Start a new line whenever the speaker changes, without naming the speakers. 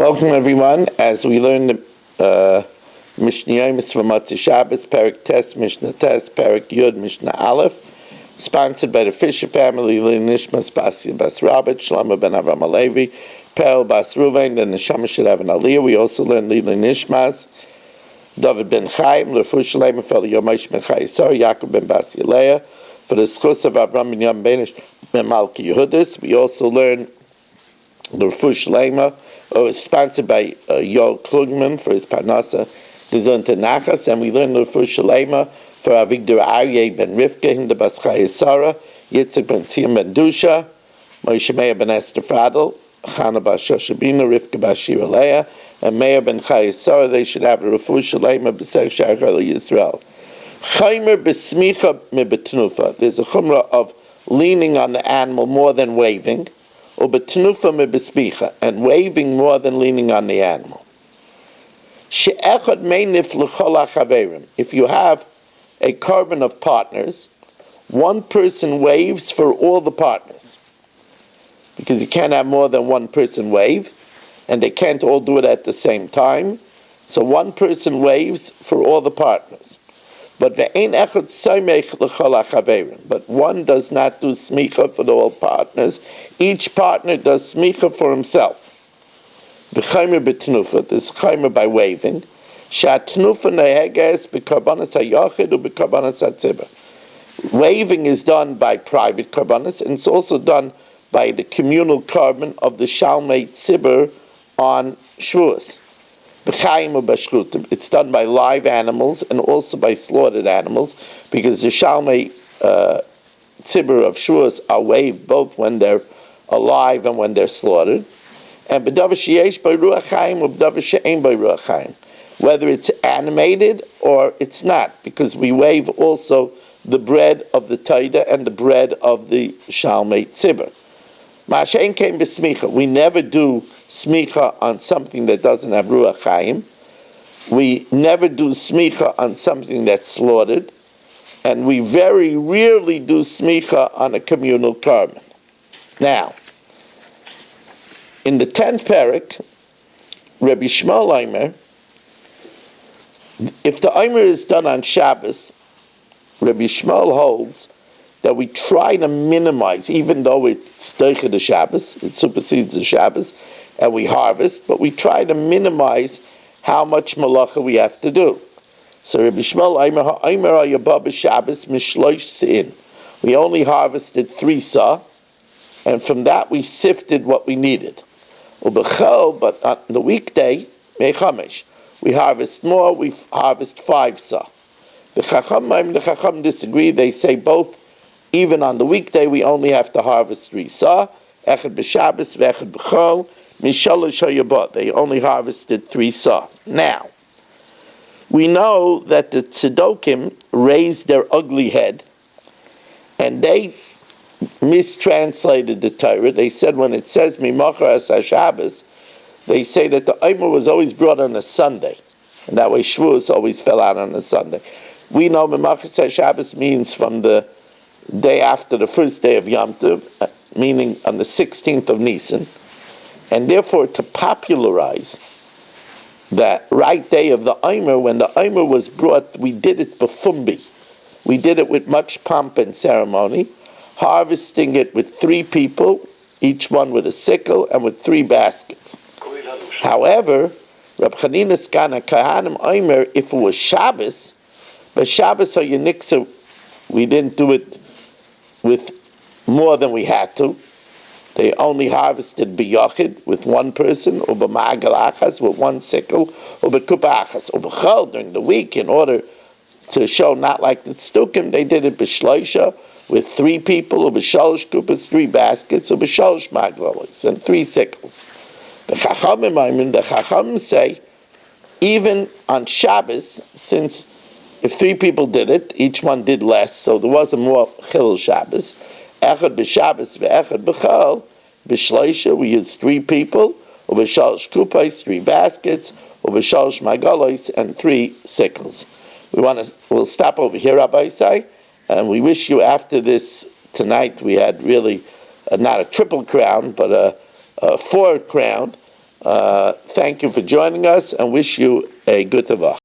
Welcome everyone as we learn the Mishna Yomis from Motzei Shabbos, Perek Tes, Mishna Tes, Perek Yud, Mishna Aleph, sponsored by the Fisher family, Nishmas Basi Bas Rabbat, Shlomo ben Avram Alevi, Perel Bas Ruvain, and the Neshama should have an Aliyah. We also learn Lili Nishmas, David ben Chaim, Lefu Shalem, for the Yomis ben Chayesar, Yaakov ben Bas Yeleah, for the Schus of Avram ben Yom Benish ben Malki Yehudis. We also learn the Lefu Shalem, sponsored by Yoel Klugman for his Parnasa, Dizon Menachos, and we learn the Lefu Shalem for Avigdor Aryeh ben Rivka, Hinda bas Chayesara, Yitzchak ben Tzion ben Dusha, Moshe Meir ben Esther Fradel, Chana bas Shoshabina, Rivka bas Shira Leah, and Meir ben Chayesara. They should have a Lefu Shalem b'Seg Shachar Yisrael. Chaymer b'Smicha mibetnufa. There's a chumrah of leaning on the animal more than waving, or betnufa mibesmicha, and waving more than leaning on the animal. She'echad meinif l'chol hachaverim. If you have a carbon of partners, one person waves for all the partners, because you can't have more than one person wave, and they can't all do it at the same time. So one person waves for all the partners. But ve'ein echad soimech l'chol hachaverim. But one does not do smicha for all partners. Each partner does smicha for himself. V'chaymer b'tnufa. This is chaymer by waving. Sha'tnufa neheges b'karbanas hayachid u'b'karbanas hatzibur. Waving is done by private karbanas, and it's also done by the communal carbon of the Shalmei Tzibur on Shavuos. It's done by live animals and also by slaughtered animals, because the Shalmei Tzibur of Shavuos are waved both when they're alive and when they're slaughtered. And b'davar sheyesh by ruach chaim or b'davar she'ein by ruach chaim, whether it's animated or it's not, because we wave also the bread of the Taida and the bread of the Shalmei Tzibur. Ma'ashein came b'smicha. We never do smicha on something that doesn't have ruach chaim. We never do smicha on something that's slaughtered, and we very rarely do smicha on a communal carbon. Now, in the 10th parak, Rabbi Shmuel Omer, if the Omer is done on Shabbos, Rabbi Shmuel holds that we try to minimize, even though it's Deicha the Shabbos, it supersedes the Shabbos, and we harvest, but we try to minimize how much malacha we have to do. So Rabbi Shmuel Omer Ayabah Shabbos Mishloish Sein. We only harvested 3 sah, and from that we sifted what we needed. But on the weekday, Mechamesh, we harvest more, we harvest 5 sah. The Chacham disagree. They say both, even on the weekday, we only have to harvest 3 sah. Echad b'Shabbos, v'echad b'chol, mishalosh hayabot. They only harvested 3 sah. Now, we know that the Tzedokim raised their ugly head, and they mistranslated the Torah. They said when it says Mimachar as HaShabbos, they say that the Omer was always brought on a Sunday, and that way Shavuos always fell out on a Sunday. We know Mimachar as HaShabbos means from the day after the first day of Yom Tov, meaning on the 16th of Nisan, and therefore to popularize that right day of the Omer, when the Omer was brought, we did it b'fumbi. We did it with much pomp and ceremony, harvesting it with 3 people, each one with a sickle and with 3 baskets. However, Rab Chanina Skana Kahanim Omer, if it was Shabbos, but Shabbos or Yeniksa, we didn't do it with more than we had to. They only harvested b'yachid with 1 person, or b'ma'agal achas with 1 sickle, or b'kupa achas, or b'chol during the week, in order to show not like the tztukim, they did it b'shloisha with 3 people, or b'shalosh kupas, 3 baskets, or b'shalosh maglalos, and 3 sickles. The Chachamim say, even on Shabbos, since if 3 people did it, each one did less, so there wasn't more chil Shabbos. Echad b'Shabbos ve'echad b'chol, b'shloisha, we used 3 people, or b'shalosh kupas, 3 baskets, or b'shalosh magalos, and 3 sickles. We'll stop over here, Rabbi Isai, and we wish you after this tonight we had really not a triple crown, but a 4 crown Thank you for joining us and wish you a good Tavach.